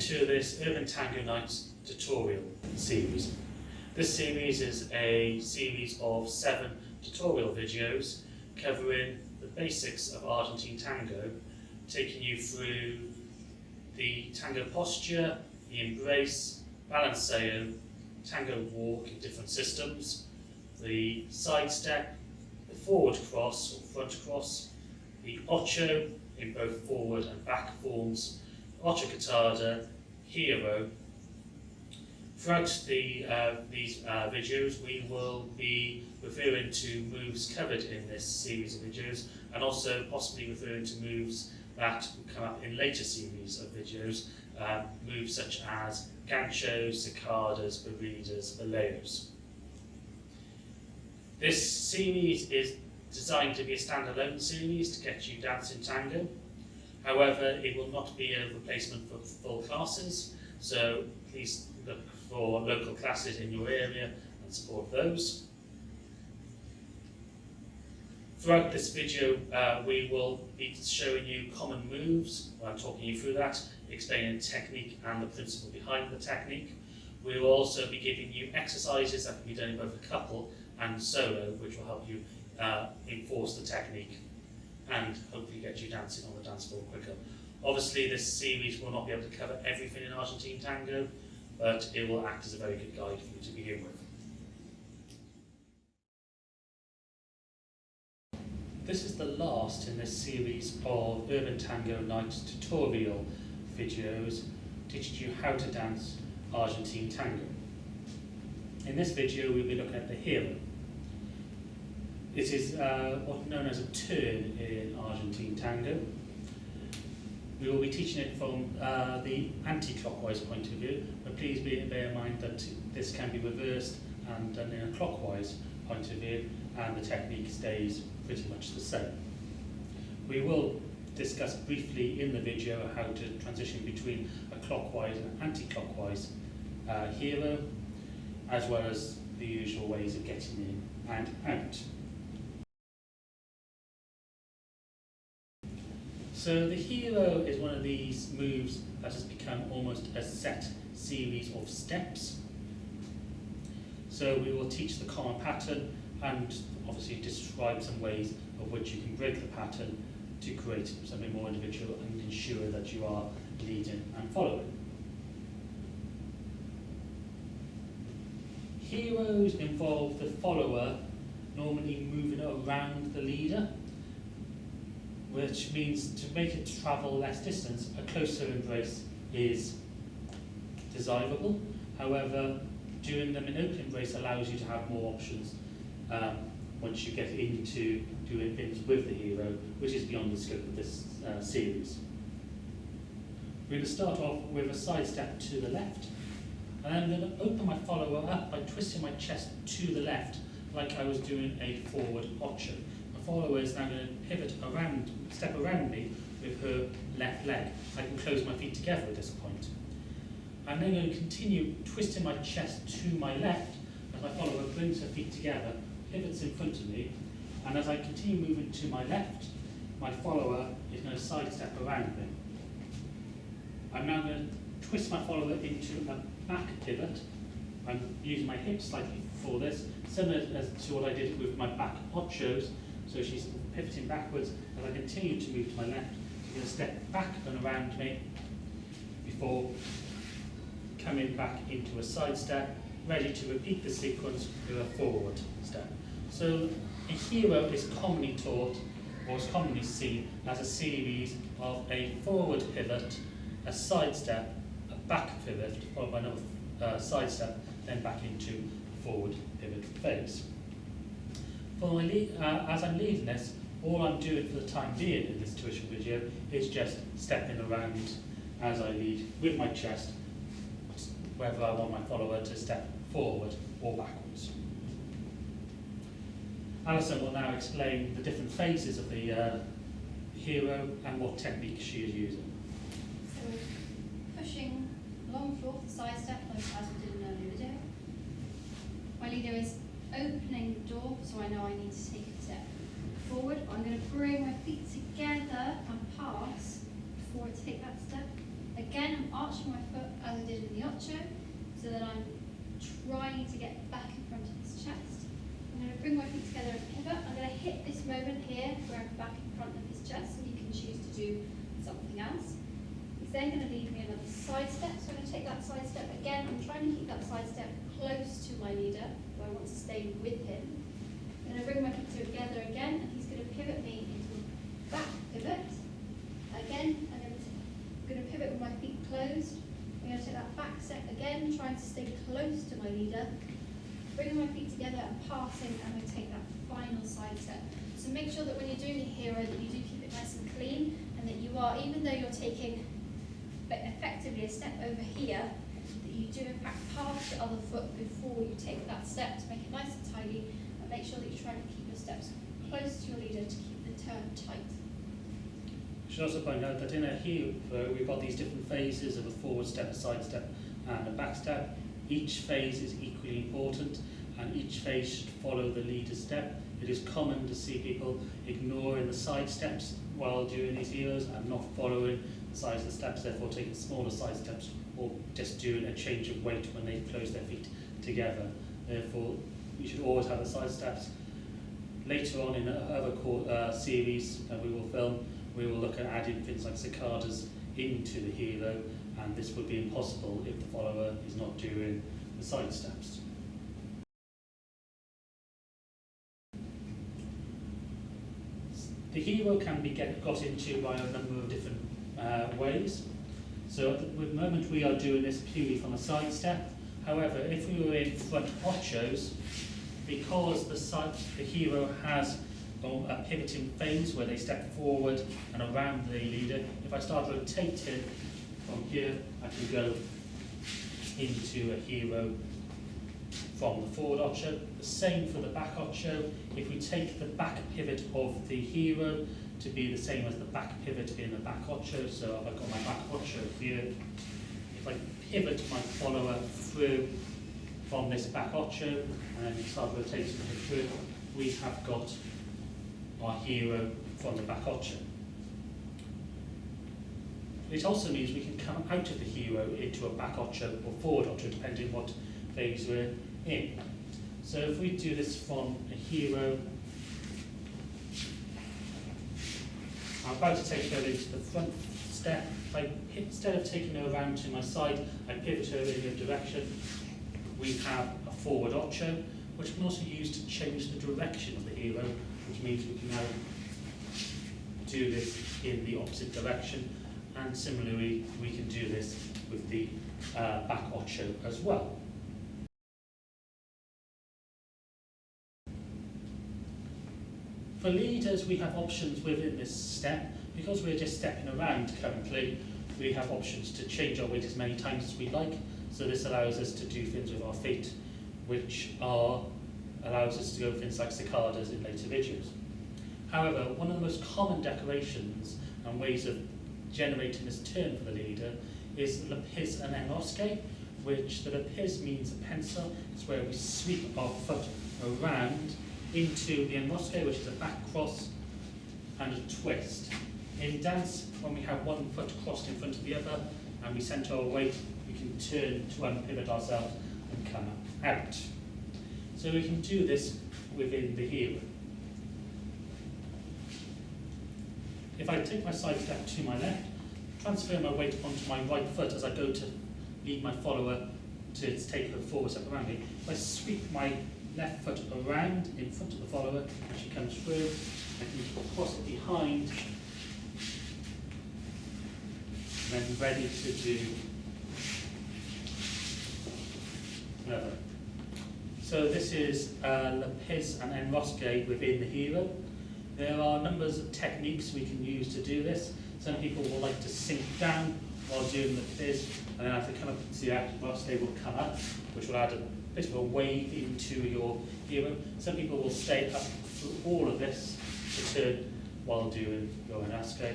to this Urban Tango Nights tutorial series. This series is a series of 7 tutorial videos covering the basics of Argentine Tango, taking you through the tango posture, the embrace, balanceo, tango walk in different systems, the side step, the forward cross or front cross, the Ocho in both forward and back forms, Ocho cortado, Giro. Throughout these videos we will be referring to moves covered in this series of videos and also possibly referring to moves that will come up in later series of videos, moves such as ganchos, cicadas, barridas, valeos. This series is designed to be a standalone series to get you dancing tango. However, it will not be a replacement for full classes, so please look for local classes in your area and support those. Throughout this video, we will be showing you common moves. I'm talking you through that, explaining the technique and the principle behind the technique. We will also be giving you exercises that can be done in both a couple and solo, which will help you enforce the technique and hopefully get you dancing on the dance floor quicker. Obviously, this series will not be able to cover everything in Argentine Tango, but it will act as a very good guide for you to begin with. This is the last in this series of Urban Tango Nights tutorial videos teaching you how to dance Argentine Tango. In this video, we'll be looking at the Giro. It is what's known as a turn in Argentine Tango. We will be teaching it from the anti-clockwise point of view, but please bear in mind that this can be reversed and done in a clockwise point of view, and the technique stays pretty much the same. We will discuss briefly in the video how to transition between a clockwise and anti-clockwise Giro, as well as the usual ways of getting in and out. So the Giro is one of these moves that has become almost a set series of steps. So we will teach the common pattern and obviously describe some ways of which you can break the pattern to create something more individual and ensure that you are leading and following. Giros involve the follower normally moving around the leader, which means to make it travel less distance, a closer embrace is desirable. However, doing them in open embrace allows you to have more options once you get into doing things with the Giro, which is beyond the scope of this series. We're going to start off with a side step to the left, and then I'm going to open my follower up by twisting my chest to the left, like I was doing a forward Ocho. My follower is now going to pivot around, step around me with her left leg. I can close my feet together at this point. I'm then going to continue twisting my chest to my left as my follower brings her feet together, pivots in front of me, and as I continue moving to my left, my follower is going to sidestep around me. I'm now going to twist my follower into a back pivot. I'm using my hips slightly for this, similar to what I did with my back Ochos. So she's pivoting backwards. As I continue to move to my left, she's going to step back and around me before coming back into a side step, ready to repeat the sequence with a forward step. So a Giro is commonly taught, or is commonly seen, as a series of a forward pivot, a side step, a back pivot, followed by another side step, then back into the forward pivot phase. As I'm leading this, all I'm doing for the time being in this tuition video is just stepping around as I lead with my chest, whether I want my follower to step forward or backwards. Alison will now explain the different phases of the Giro and what technique she is using. So, pushing along the floor for the side step, like as we did in an earlier video. My leader is opening the door, so I know I need to take a step forward. I'm going to bring my feet together and pass before I take that step. Again, again, arching my foot as I did in the Ocho, so that I'm trying to get back in front of his chest. I'm going to bring my feet together and pivot. I'm going to hit this moment here where I'm back in front of his chest, and you can choose to do something else. He's then going to lead me another side step, so I'm going to take that side step again. I'm trying to keep that side step close to my leader, so I want to stay with him. I'm going to bring my feet together again, and he's going to pivot me into a back pivot. Again, I'm going to pivot with my feet closed. I'm going to take that back step again, trying to stay close to my leader. Bringing my feet together and passing, and I'm going to take that final side step. So make sure that when you're doing a hero that you do keep it nice and clean, and that you are, even though you're taking effectively a step over here, that you do in fact pass the other foot before you take that step to make it nice and tidy, and make sure that you're trying to keep your steps close to your leader to keep the turn tight. I should also point out that in a hero, we've got these different phases of a forward step, a side step, and a back step. Each phase is equally important, and each phase should follow the leader's step. It is common to see people ignoring the side steps while doing these heroes and not following the size of the steps, therefore taking smaller side steps, or just doing a change of weight when they close their feet together. Therefore, you should always have the side steps. Later on in other series that we will film, we will look at adding things like cicadas into the hero, and this would be impossible if the follower is not doing the side steps. The hero can be got into by a number of different ways. So at the moment we are doing this purely from a side step. However, if we were in front ochos, because the hero has a pivoting phase where they step forward and around the leader, if I start rotating from here, I can go into a hero from the forward ocho. The same for the back ocho. If we take the back pivot of the hero to be the same as the back pivot in the back ocho, so I've got my back ocho here. If I pivot my follower through from this back ocho and then start rotating it through, we have got our hero from the back ocho. It also means we can come out of the hero into a back ocho or forward ocho, depending what phase we're in. So if we do this from a hero, I'm about to take her into the front step. Instead of taking her around to my side, I pivot her in the direction. We have a forward ocho, which can also use to change the direction of the hero, which means we can now do this in the opposite direction. And similarly, we can do this with the back ocho as well. For leaders, we have options within this step. Because we're just stepping around currently, we have options to change our weight as many times as we like. So this allows us to do things with our feet, which allows us to go things like cicadas in later videos. However, one of the most common decorations and ways of generating this turn for the leader is Lapiz and Enrosque, which the Lapiz means a pencil. It's where we sweep our foot around into the Enrosque, which is a back cross and a twist. In dance, when we have one foot crossed in front of the other and we center our weight, we can turn to unpivot ourselves and come out. So we can do this within the hero. If I take my side step to my left, transfer my weight onto my right foot as I go to lead my follower to take her forward step around me. If I sweep my left foot around in front of the follower and she comes through, I can cross it behind and then ready to do another. So this is Lapiz and Enrosque within the hero. There are numbers of techniques we can use to do this. Some people will like to sink down while doing the Lapiz, and then as they come up into the Enrosque, they will come up, which will add a bit of a wave into your hero. Some people will stay up through all of this to turn while doing your Enrosque.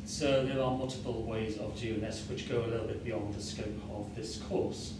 So there are multiple ways of doing this which go a little bit beyond the scope of this course.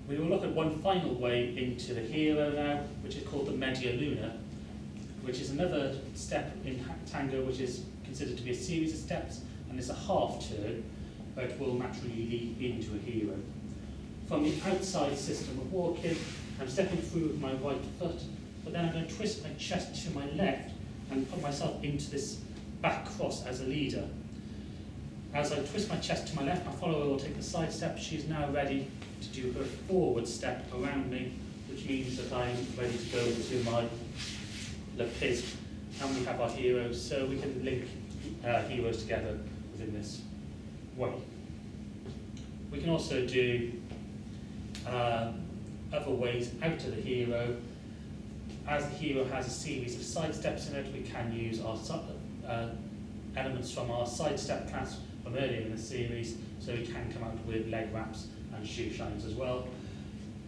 We will look at one final way into the hero now, which is called the media luna, which is another step in tango which is considered to be a series of steps, and it's a half turn, but will naturally lead into a hero. From the outside system of walking, I'm stepping through with my right foot, but then I'm going to twist my chest to my left and put myself into this back cross as a leader. As I twist my chest to my left, my follower will take the side step. She's now ready to do her forward step around me, which means that I'm ready to go to my Lapiz, and we have our heroes, so we can link heroes together within this way. We can also do other ways out of the hero. As the hero has a series of side steps in it, we can use our elements from our side step class from earlier in the series, so we can come out with leg wraps and shoe shines as well.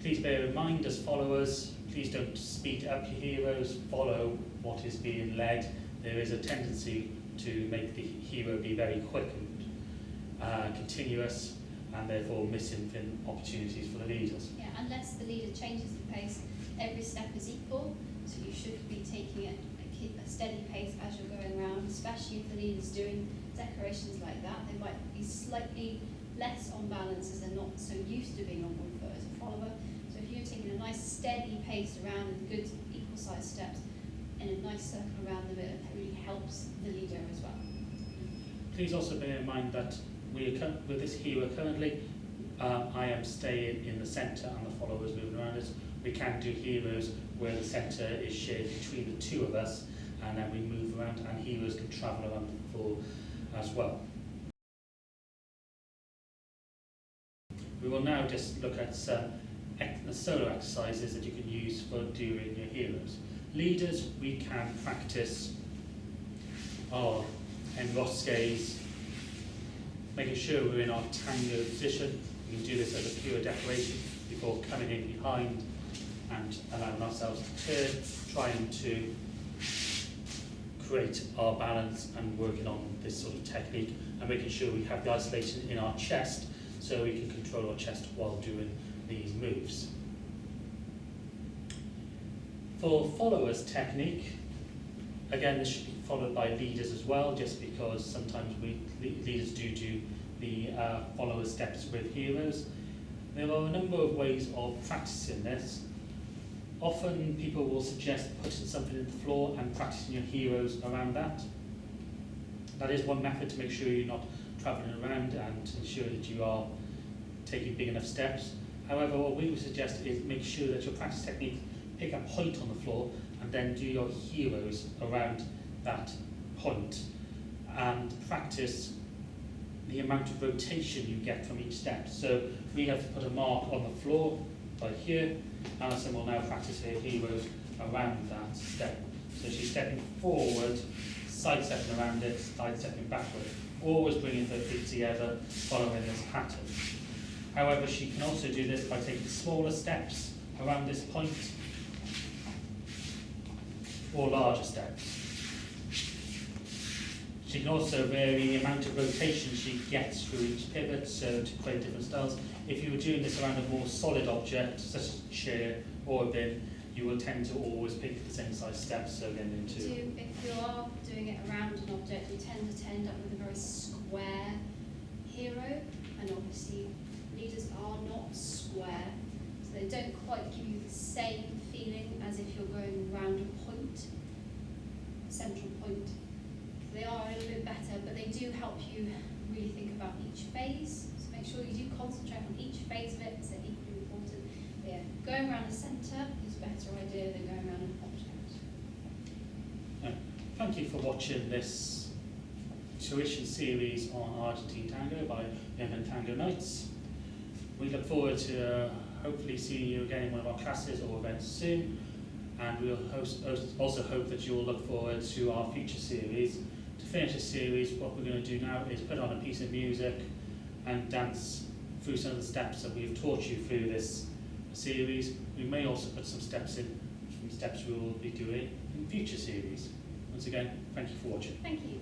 Please bear in mind, as followers, please don't speed up your heroes, follow what is being led. There is a tendency to make the hero be very quick and continuous, and therefore missing opportunities for the leaders. Yeah, unless the leader changes the pace, every step is equal, so you should be taking it a steady pace as you're going around, especially if the leader's doing decorations like that. They might be slightly less on balance as they're not so used to being on one foot as a follower. So if you're taking a nice steady pace around with good equal sized steps in a nice circle around them, it really helps the leader as well. Please also bear in mind that with this hero currently, I am staying in the centre and the followers moving around us. We can do heroes where the centre is shared between the two of us, and then we move around, and heroes can travel around the floor as well. We will now just look at some solo exercises that you can use for doing your heroes. Leaders, we can practice our enrosques, making sure we're in our tango position. We can do this as a pure decoration before coming in behind and allowing ourselves to turn, trying to create our balance and working on this sort of technique, and making sure we have the isolation in our chest so we can control our chest while doing these moves. For followers technique, again, this should be followed by leaders as well, just because sometimes leaders do the follower steps with heroes. There are a number of ways of practicing this. Often people will suggest putting something in the floor and practicing your heroes around that. That is one method to make sure you're not travelling around and ensure that you are taking big enough steps. However, what we would suggest is make sure that your practice technique, pick a point on the floor and then do your heroes around that point, and practice the amount of rotation you get from each step. So we have to put a mark on the floor by here. Alison will now practice her heroes around that step. So she's stepping forward, side stepping around it, side stepping backward, always bringing her feet together, following this pattern. However, she can also do this by taking smaller steps around this point, or larger steps. She can also vary the amount of rotation she gets through each pivot, so to create different styles. If you were doing this around a more solid object, such as a chair or a bin, you will tend to always pick the same size steps, so then into... If you are doing it around an object, you tend to end up with a very square hero, and obviously leaders are not square, so they don't quite give you the same feeling as if you're going around a point, a central point. They are a little bit better, but they do help you really think about each phase. So make sure you do concentrate on each phase of it, because they're equally important. But yeah, going around the centre is a better idea than going around an object. Thank you for watching this tuition series on Argentine Tango by Urban Tango Nights. We look forward to hopefully seeing you again in one of our classes or events soon, and we'll also hope that you'll look forward to our future series. To finish the series, what we're going to do now is put on a piece of music and dance through some of the steps that we've taught you through this series. We may also put some steps in from steps we will be doing in future series. Once again, thank you for watching. Thank you.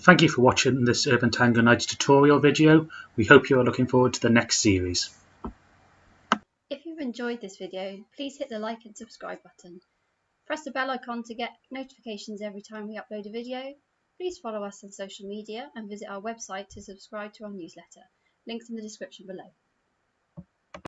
Thank you for watching this Urban Tango Nights tutorial video. We hope you are looking forward to the next series. If you've enjoyed this video, please hit the like and subscribe button. Press the bell icon to get notifications every time we upload a video. Please follow us on social media and visit our website to subscribe to our newsletter. Links in the description below.